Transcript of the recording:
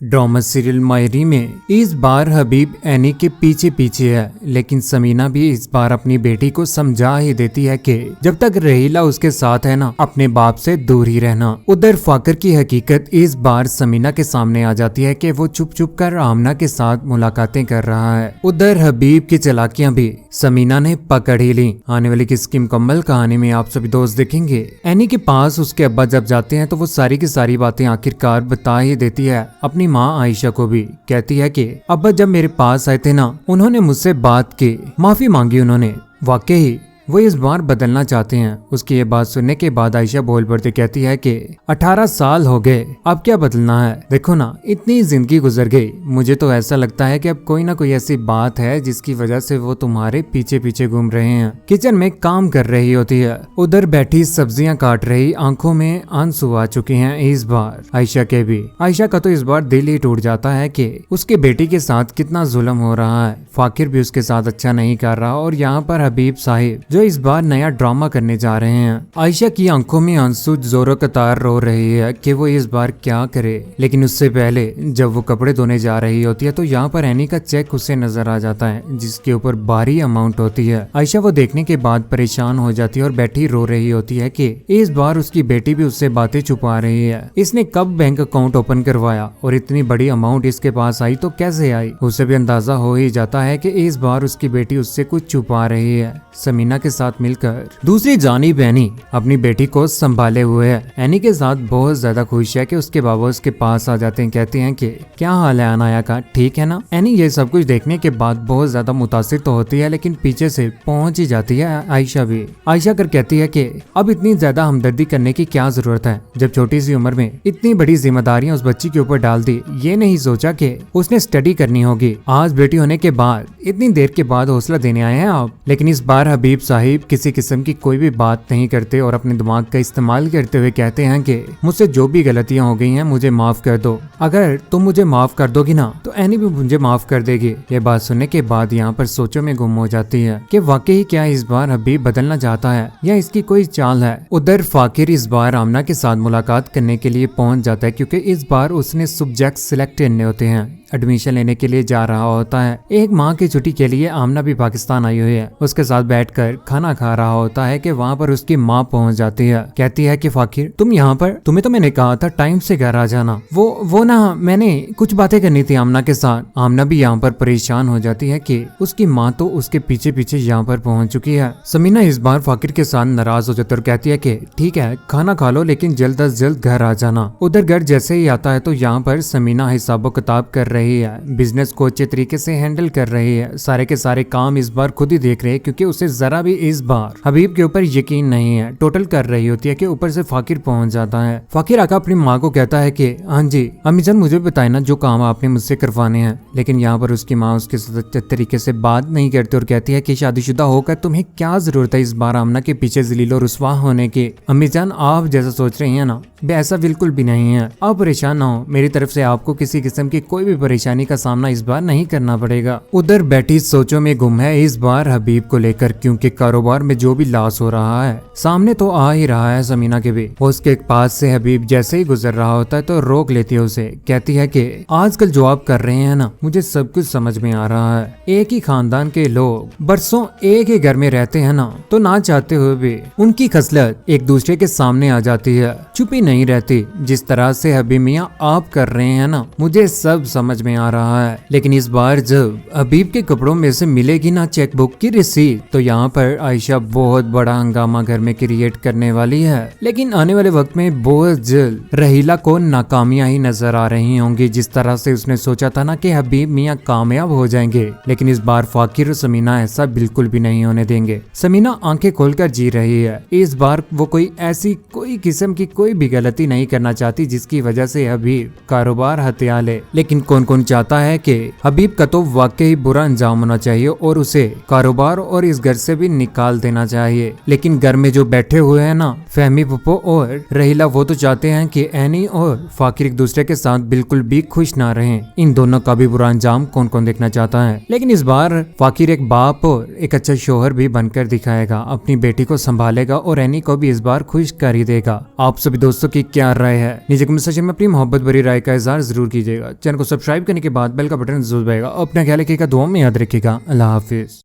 Drama serial मायरी में इस बार हबीब any के पीछे पीछे है, लेकिन समीना भी इस बार अपनी बेटी को समझा ही देती है कि जब तक रहीला उसके साथ है ना, अपने बाप से दूर ही रहना। उधर फाकर की हकीकत इस बार समीना के सामने आ जाती है कि वो चुप चुप कर आमना के साथ मुलाकातें कर रहा है। उधर हबीब की चालाकियां भी समीना ने पकड़ ही ली। आने वाली किसकी मुकम्मल कहानी में आप सभी दोस्त देखेंगे। एनी के पास उसके अब्बा जब जाते हैं तो वो सारी की सारी बातें आखिरकार बता ही देती है अपनी माँ आयशा को भी। कहती है कि अब्बा जब मेरे पास आए थे ना, उन्होंने मुझसे बात की, माफी मांगी उन्होंने। वाकई वो इस बार बदलना चाहते हैं। उसकी ये बात सुनने के बाद आयशा बोल पड़ती कहती है कि 18 साल हो गए, अब क्या बदलना है। देखो ना, इतनी जिंदगी गुजर गई, मुझे तो ऐसा लगता है कि अब कोई ना कोई ऐसी बात है जिसकी वजह से वो तुम्हारे पीछे पीछे घूम रहे हैं। किचन में काम कर रही होती है, उधर बैठी सब्जियां काट रही, आंखों में आंसू आ चुके हैं इस बार आयशा के भी। आयशा का तो इस बार दिल ही टूट जाता है कि उसके बेटी के साथ कितना जुल्म हो रहा है। फाकिर भी उसके साथ अच्छा नहीं कर रहा, और यहाँ पर हबीब साहिब जो इस बार नया ड्रामा करने जा रहे हैं। आयशा की आंखों में आंसू जोरों कतार रो रही है कि वो इस बार क्या करे। लेकिन उससे पहले जब वो कपड़े धोने जा रही होती है तो यहाँ पर एनी का चेक उसे नजर आ जाता है, जिसके ऊपर भारी अमाउंट होती है। आयशा वो देखने के बाद परेशान हो जाती है और बैठी रो रही होती है कि इस बार उसकी बेटी भी उससे बातें छुपा रही है। इसने कब बैंक अकाउंट ओपन करवाया और इतनी बड़ी अमाउंट इसके पास आई तो कैसे आई। उसे भी अंदाजा हो ही जाता है कि इस बार उसकी बेटी उससे कुछ छुपा रही है। समीना के साथ मिलकर दूसरी जानिब एनी अपनी बेटी को संभाले हुए है। एनी के साथ बहुत ज्यादा खुश है कि उसके बाबा उसके पास आ जाते हैं। कहते हैं कि क्या हाल है अनाया का, ठीक है ना। एनी ये सब कुछ देखने के बाद बहुत ज्यादा मुतासिर तो होती है, लेकिन पीछे से पहुंच ही जाती है आयशा भी। आयशा कर कहती है कि अब इतनी ज्यादा हमदर्दी करने की क्या जरूरत है, जब छोटी सी उम्र में इतनी बड़ी जिम्मेदारियां उस बच्ची के ऊपर डाल दी। ये नहीं सोचा कि उसने स्टडी करनी होगी। आज बेटी होने के बाद इतनी देर के बाद हौसला देने आए हैं आप। लेकिन इस बार हबीब साहिब किसी किस्म की कोई भी बात नहीं करते और अपने दिमाग का इस्तेमाल करते हुए कहते हैं कि मुझसे जो भी गलतियां हो गई हैं मुझे माफ कर दो। अगर तुम मुझे माफ कर दोगी ना तो एनी भी मुझे माफ कर देगी। ये बात सुनने के बाद यहाँ पर सोचों में गुम हो जाती है कि वाकई क्या इस बार हबीब बदलना चाहता है या इसकी कोई चाल है। उधर फाकिर इस बार आमना के साथ मुलाकात करने के लिए पहुंच जाता है, क्योंकि इस बार उसने सब्जेक्ट सिलेक्ट करने होते हैं। एडमिशन लेने के लिए जा रहा होता है। एक माह की छुट्टी के लिए आमना भी पाकिस्तान आई हुई है। उसके साथ बैठकर खाना खा रहा होता है कि वहाँ पर उसकी माँ पहुँच जाती है। कहती है कि फाकिर तुम यहाँ पर, तुम्हें तो मैंने कहा था टाइम से घर आ जाना। वो ना, मैंने कुछ बातें करनी थी आमना के साथ। आमना भी यहाँ पर परेशान हो जाती है कि उसकी माँ तो उसके पीछे पीछे यहाँ पर पहुँच चुकी है। समीना इस बार फाकिर के साथ नाराज हो जाती है और कहती है कि ठीक है, खाना खा लो, लेकिन जल्द अज जल्द घर आ जाना। उधर घर जैसे ही आता है तो यहाँ पर समीना हिसाबो किताब कर रही है, बिजनेस को अच्छे तरीके से हैंडल कर रही है। सारे के सारे काम इस बार खुद ही देख रही है, क्योंकि उसे जरा भी इस बार हबीब के ऊपर यकीन नहीं है। टोटल कर रही होती है कि ऊपर से फाकिर पहुंच जाता है। फाकिर आका अपनी माँ को कहता है कि हाँ जी अम्मी जान, मुझे बताए ना जो काम आपने मुझसे करवाने हैं। लेकिन यहाँ पर उसकी माँ उसके साथ अच्छे तरीके से बात नहीं करती और कहती है कि शादीशुदा होकर तुम्हें क्या जरूरत है इस बार आमना के पीछे जलील और रुस्वा होने की। अम्मी जान आप जैसा सोच रही है ना, ऐसा बिल्कुल भी नहीं है। आप परेशान ना हो, मेरी तरफ से आपको किसी किस्म की कोई भी परेशानी का सामना इस बार नहीं करना पड़ेगा। उधर बैठी सोचों में गुम है इस बार हबीब को लेकर, क्योंकि कारोबार में जो भी लॉस हो रहा है सामने तो आ ही रहा है समीना के भी। उसके पास से हबीब जैसे ही गुजर रहा होता है तो रोक लेती है उसे। कहती है कि आजकल जो आप कर रहे हैं ना, मुझे सब कुछ समझ में आ रहा है। एक ही खानदान के लोग बरसों एक ही घर में रहते हैं ना, तो ना चाहते हुए भी उनकी खसलत एक दूसरे के सामने आ जाती है, चुपी नहीं रहती। जिस तरह से हबीब मियाँ आप कर रहे हैं ना, मुझे सब समझ में आ रहा है। लेकिन इस बार जब हबीब के कपड़ों में से मिलेगी ना चेकबुक की रिसीट, तो यहाँ पर आयशा बहुत बड़ा हंगामा घर में क्रिएट करने वाली है। लेकिन आने वाले वक्त में बहुत जल्द रहीला को नाकामियां ही नजर आ रही होंगी। जिस तरह से उसने सोचा था ना कि हबीब मियाँ कामयाब हो जाएंगे, लेकिन इस बार फाकिर और समीना ऐसा बिल्कुल भी नहीं होने देंगे। समीना आंखें खोलकर जी रही है। इस बार वो कोई ऐसी कोई किस्म की कोई भी गलती नहीं करना चाहती जिसकी वजह से हबीब कारोबार हथिया ले। लेकिन कौन कौन चाहता है कि हबीब का तो वाकई बुरा अंजाम होना चाहिए और उसे कारोबार और इस घर से भी निकाल देना चाहिए। लेकिन घर में जो बैठे हुए हैं ना फहमी पप्पो और रहीला, वो तो चाहते हैं कि एनी और फाकिर एक दूसरे के साथ बिल्कुल भी खुश ना रहें। इन दोनों का भी बुरा अंजाम कौन कौन देखना चाहता है। लेकिन इस बार फाकिर एक बाप और एक अच्छा शोहर भी बनकर दिखाएगा, अपनी बेटी को संभालेगा और एनी को भी इस बार खुश कर ही देगा। आप सभी दोस्तों की क्या राय है, नीचे कमेंट सेक्शन में अपनी मोहब्बत भरी राय का इजहार जरूर कीजिएगा। चैनल को सब्सक्राइब करने के बाद बेल का बटन जरूर दबाएगा। अपना ख्याल रखिएगा, दुआ में याद रखिएगा। अल्लाह हाफिज।